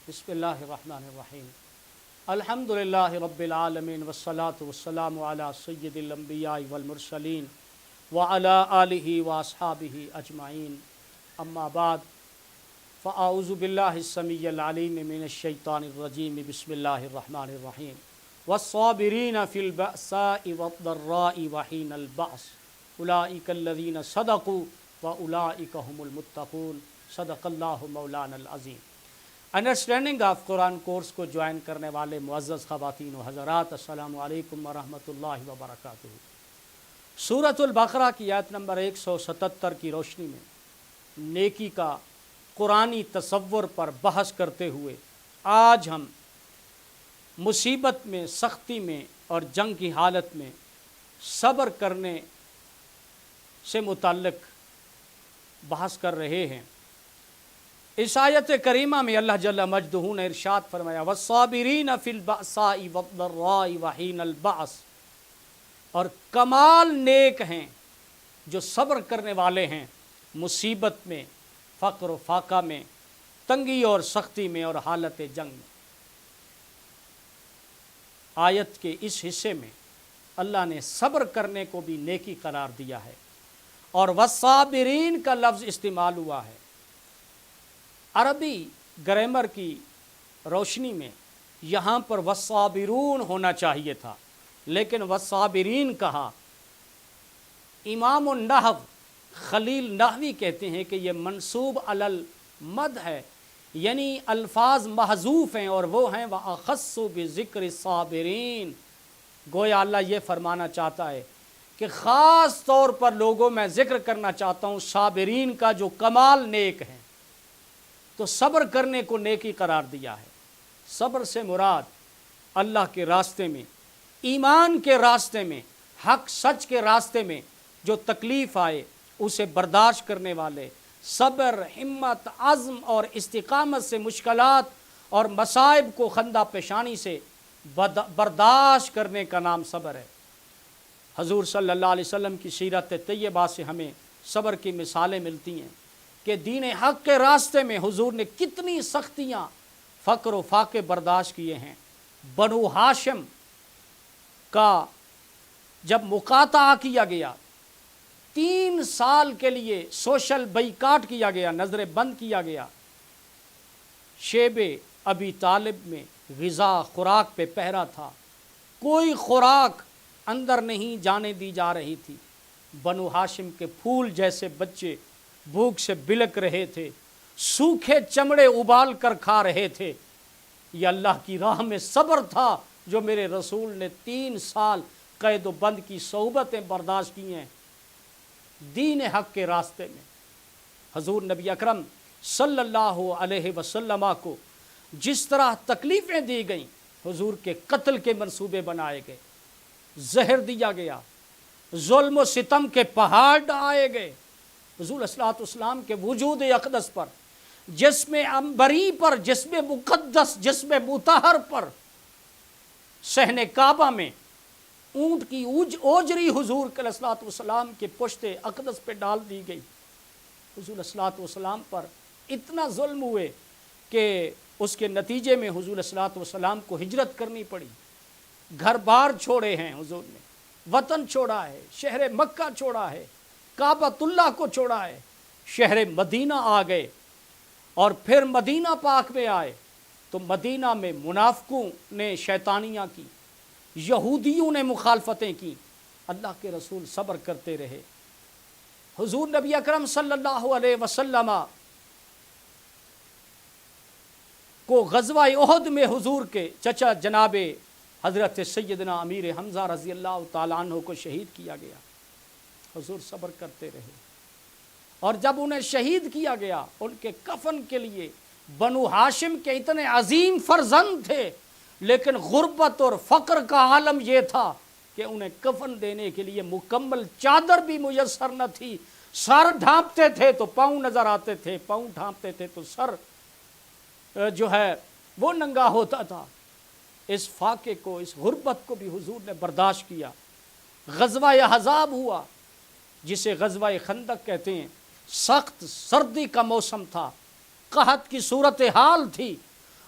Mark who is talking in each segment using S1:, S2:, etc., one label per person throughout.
S1: بسم اللہ الرحمن الرحیم الحمدللہ رب العالمین والصلاة والسلام علی سید الانبیاء والمرسلین وعلی آلہ واصحابہ اجمعین اما بعد فاعوذ باللہ السمیع العلیم من الشیطان الرجیم بسم اللہ الرحمن الرحیم والصابرین فی البأساء والضراء وحین البعث اولئک الذین صدقوا واولئک هم المتقون صدق اللہ مولانا العظیم۔ انڈرسٹینڈنگ آف قرآن کورس کو جوائن کرنے والے معزز خواتین و حضرات، السلام علیکم ورحمۃ اللہ وبرکاتہ۔ سورۃ البقرہ کی آیت نمبر 177 کی روشنی میں نیکی کا قرآنی تصور پر بحث کرتے ہوئے آج ہم مصیبت میں، سختی میں اور جنگ کی حالت میں صبر کرنے سے متعلق بحث کر رہے ہیں۔ اس آیت کریمہ میں اللہ جل مجدہ نے ارشاد فرمایا والصابرین فی البأساء والضراء وحین البعث، اور کمال نیک ہیں جو صبر کرنے والے ہیں مصیبت میں، فقر و فاقہ میں، تنگی اور سختی میں اور حالت جنگ میں۔ آیت کے اس حصے میں اللہ نے صبر کرنے کو بھی نیکی قرار دیا ہے، اور والصابرین کا لفظ استعمال ہوا ہے۔ عربی گرامر کی روشنی میں یہاں پر والصابرون ہونا چاہیے تھا، لیکن والصابرین کہا۔ امام النحو خلیل نحوی کہتے ہیں کہ یہ منصوب علی المد ہے، یعنی الفاظ محذوف ہیں، اور وہ ہیں وَأَخَصُّ بِذِكْرِ الصَّابِرِينَ۔ گویا اللہ یہ فرمانا چاہتا ہے کہ خاص طور پر لوگوں میں ذکر کرنا چاہتا ہوں صابرین کا جو کمال نیک ہیں۔ تو صبر کرنے کو نیکی قرار دیا ہے۔ صبر سے مراد اللہ کے راستے میں، ایمان کے راستے میں، حق سچ کے راستے میں جو تکلیف آئے اسے برداشت کرنے والے، صبر، ہمت، عزم اور استقامت سے مشکلات اور مصائب کو خندہ پیشانی سے برداشت کرنے کا نام صبر ہے۔ حضور صلی اللہ علیہ وسلم کی سیرت طیبہ سے ہمیں صبر کی مثالیں ملتی ہیں کہ دین حق کے راستے میں حضور نے کتنی سختیاں، فقر و فاقے برداشت کیے ہیں۔ بنو ہاشم کا جب مقاطعہ کیا گیا، 3 سال کے لیے سوشل بائیکاٹ کیا گیا، نظر بند کیا گیا، شیب ابی طالب میں غذا خوراک پہ پہرا تھا، کوئی خوراک اندر نہیں جانے دی جا رہی تھی۔ بنو ہاشم کے پھول جیسے بچے بھوک سے بلک رہے تھے، سوکھے چمڑے ابال کر کھا رہے تھے۔ یہ اللہ کی راہ میں صبر تھا جو میرے رسول نے 3 سال قید و بند کی صحبتیں برداشت کی ہیں دین حق کے راستے میں۔ حضور نبی اکرم صلی اللہ علیہ وسلم کو جس طرح تکلیفیں دی گئیں، حضور کے قتل کے منصوبے بنائے گئے، زہر دیا گیا، ظلم و ستم کے پہاڑ ڈھائے گئے حضور صلی اللہ علیہ وسلم کے وجود اقدس پر، جسم عنبری پر، جسم مقدس، جسم مطہر پر، صحن کعبہ میں اونٹ کی اوجری حضور صلی اللہ علیہ وسلم کے پشت اقدس پہ ڈال دی گئی۔ حضور صلی اللہ علیہ وسلم پر اتنا ظلم ہوئے کہ اس کے نتیجے میں حضور صلی اللہ علیہ وسلم کو ہجرت کرنی پڑی۔ گھر بار چھوڑے ہیں حضور نے، وطن چھوڑا ہے، شہر مکہ چھوڑا ہے، کعبۃ اللہ کو چھوڑا ہے، شہر مدینہ آ گئے، اور پھر مدینہ پاک میں آئے تو مدینہ میں منافقوں نے شیطانیاں کی، یہودیوں نے مخالفتیں کی، اللہ کے رسول صبر کرتے رہے۔ حضور نبی اکرم صلی اللہ علیہ وسلم کو غزوہ احد میں حضور کے چچا جناب حضرت سیدنا امیر حمزہ رضی اللہ تعالیٰ عنہ کو شہید کیا گیا۔ حضور صبر کرتے رہے، اور جب انہیں شہید کیا گیا، ان کے کفن کے لیے بنو ہاشم کے اتنے عظیم فرزند تھے، لیکن غربت اور فقر کا عالم یہ تھا کہ انہیں کفن دینے کے لیے مکمل چادر بھی میسر نہ تھی۔ سر ڈھانپتے تھے تو پاؤں نظر آتے تھے، پاؤں ڈھانپتے تھے تو سر جو ہے وہ ننگا ہوتا تھا۔ اس فاقے کو، اس غربت کو بھی حضور نے برداشت کیا۔ غزوہ احزاب ہوا، جسے غزوہ خندق کہتے ہیں، سخت سردی کا موسم تھا، قحط کی صورتحال تھی،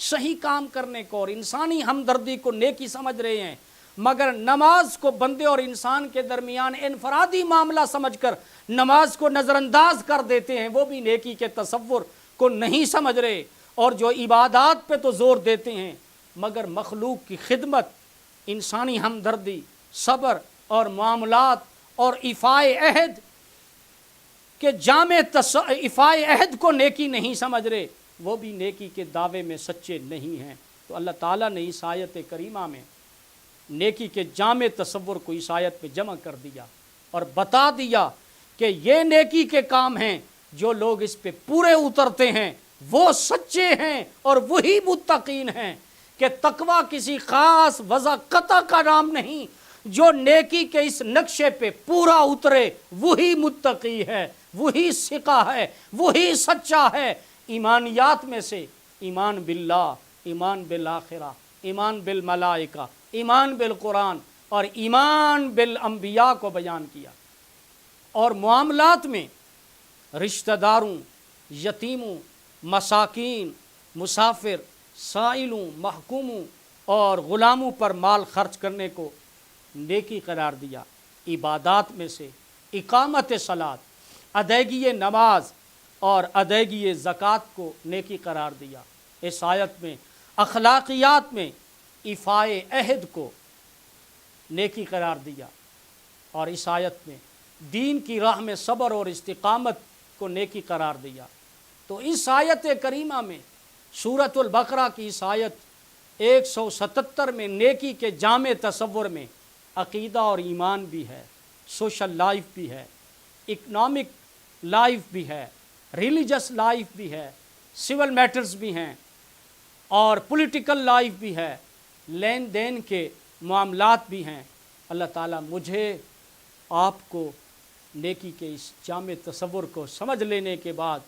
S1: صحیح کام کرنے کو اور انسانی ہمدردی کو نیکی سمجھ رہے ہیں، مگر نماز کو بندے اور انسان کے درمیان انفرادی معاملہ سمجھ کر نماز کو نظر انداز کر دیتے ہیں، وہ بھی نیکی کے تصور کو نہیں سمجھ رہے، اور جو عبادات پہ تو زور دیتے ہیں مگر مخلوق کی خدمت، انسانی ہمدردی، صبر اور معاملات اور ایفائے عہد کے ایفائے عہد کو نیکی نہیں سمجھ رہے، وہ بھی نیکی کے دعوے میں سچے نہیں ہیں۔ تو اللہ تعالیٰ نے اس آیت کریمہ میں نیکی کے جامع تصور کو اس آیت میں جمع کر دیا اور بتا دیا کہ یہ نیکی کے کام ہیں، جو لوگ اس پہ پورے اترتے ہیں وہ سچے ہیں اور وہی متقین ہیں، کہ تقویٰ کسی خاص وضع قطع کا نام نہیں، جو نیکی کے اس نقشے پہ پورا اترے وہی متقی ہے، وہی ثقہ ہے، وہی سچا ہے۔ ایمانیات میں سے ایمان باللہ، ایمان بالآخرہ، ایمان بالملائکہ، ایمان بالقرآن اور ایمان بالانبیاء کو بیان کیا، اور معاملات میں رشتہ داروں، یتیموں، مساکین، مسافر، سائلوں، محکوموں اور غلاموں پر مال خرچ کرنے کو نیکی قرار دیا۔ عبادات میں سے اقامت صلاۃ، ادائیگی نماز اور ادائیگی زکوٰۃ کو نیکی قرار دیا۔ اس آیت میں اخلاقیات میں ایفائے عہد کو نیکی قرار دیا، اور اس آیت میں دین کی راہ میں صبر اور استقامت کو نیکی قرار دیا۔ تو اس آیت کریمہ میں سورۃ البقرہ کی اس آیت 177 میں نیکی کے جامع تصور میں عقیدہ اور ایمان بھی ہے، سوشل لائف بھی ہے، اکنامک لائف بھی ہے، ریلیجس لائف بھی ہے، سول میٹرز بھی ہیں اور پولیٹیکل لائف بھی ہے، لین دین کے معاملات بھی ہیں۔ اللہ تعالیٰ مجھے آپ کو نیکی کے اس جامع تصور کو سمجھ لینے کے بعد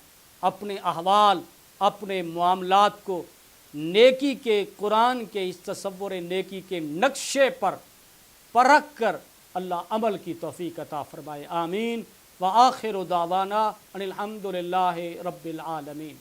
S1: اپنے احوال، اپنے معاملات کو نیکی کے قرآن کے اس تصور نیکی کے نقشے پر پرکھ کر اللہ عمل کی توفیق عطا فرمائے۔ آمین۔ وآخر دعوانا ان الحمد للہ رب العالمین۔